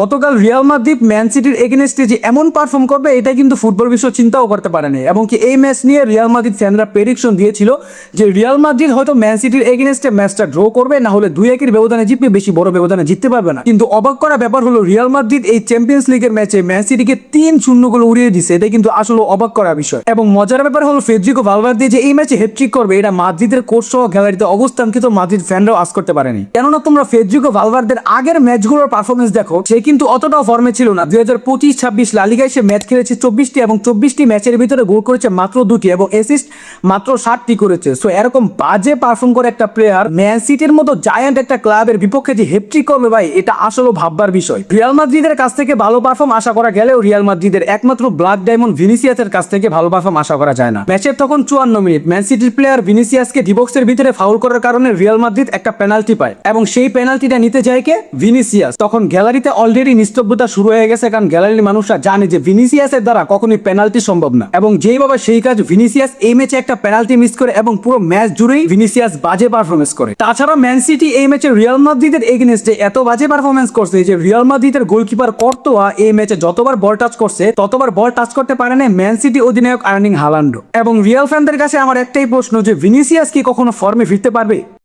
গতকাল Real Madrid man সিটির এগেনস্টে যে এমন পারফর্ম করবে এটা কিন্তু ফুটবল বিশ্ব চিন্তাও করতে পারেনি, এবং কি এই ম্যাচ নিয়ে রিয়াল মাদ্রিদ ফ্যানরা প্রেডিকশন দিয়েছিল যে রিয়াল মাদ্রিদ হয়তো ম্যান সিটির এগেনস্টে ম্যাচটা ড্র করবে, না হলে 2-1 ব্যবধানে জিতবে, বেশি বড় ব্যবধানে জিততে পারবে না। কিন্তু অবাক করা ব্যাপার হলো রিয়াল মাদ্রিদ এই চ্যাম্পিয়ন্স লিগের ম্যাচে ম্যান সিটিকে 3-0 গোলে উড়িয়ে দিচ্ছে। এটা কিন্তু আসলে অবাক করা বিষয়। এবং মজার ব্যাপার হলো ফেডরিকো ভালভার্দে যে এই ম্যাচে হ্যাটট্রিক করবে এটা মাদ্রিদের কোচ সহ গ্যালারিতে অবস্থানকৃত মাদ্রিদ ফ্যানরাও আজ করতে পারেনি। কেননা তোমরা ফেডরিকো ভালভার্দের আগের ম্যাচগুলোর পারফরমেন্স দেখো, সে কিন্তু অতটাও ফর্মে ছিল না। 2025-26 লা লিগায় সে ম্যাচ খেলেছে 24টি এবং 24টি ম্যাচের ভিতরে গোল করেছে মাত্র 2টি এবং অ্যাসিস্ট মাত্র 7টি করেছে। সো এরকম বাজে পারফর্ম করে একটা প্লেয়ার ম্যান সিটির মতো জায়ান্ট একটা ক্লাবের বিপক্ষে যে হ্যাটট্রিক করবে ভাই, এটা আসলে ভাববার বিষয়। রিয়াল মাদ্রিদের কাছ থেকে ভালো পারফর্ম আশা করা গেলেও রিয়াল মাদ্রিদের একমাত্র ব্ল্যাক ডায়মন্ড ভিনিসিয়াসের কাছ থেকে ভালো পারফর্ম আশা করা যায় না। ম্যাচের তখন 54 মিনিট ম্যান সিটির প্লেয়ার ভিনিসিয়াসকে ডিবক্সের ভিতরে ফাউল করার কারণে রিয়াল মাদ্রিদ একটা পেনাল্টি পায় এবং সেই পেনাল্টিটা নিতে যায় কে? ভিনিসিয়াস। তখন গ্যালারিতে অলরেডি নিস্তব্ধতা শুরু হয়ে গেছে, কারণ গ্যালারির মানুষরা জানে যে ভিনিসিয়াসের দ্বারা কখনোই পেনাল্টি সম্ভব না। এবং যেইভাবে সেই কাজ ভিনিসিয়াস এই ম্যাচে একটা পেনাল্টি মিস করে এবং পুরো ম্যাচ জুড়েই ভিনিসিয়াস বাজে পারফরমেন্স করে। তাছাড়া ম্যান সিটি এই ম্যাচে রিয়াল মাদ্রিদের এগেইনস্টে এত বাজে পারফরমেন্স করছে যে রিয়াল মাদ্রিদের গোলকিপার কর্তোয়া এই ম্যাচে যতবার বল টাচ করছে ততবার বল টাচ করতে পারে না ম্যান সিটি অধিনায়ক আর্লিং হালান্ড। এবং রিয়াল ফ্যানদের কাছে আমার একটাই প্রশ্ন যে ভিনিসিয়াস কি কখনো ফর্মে ফিরতে পারবে?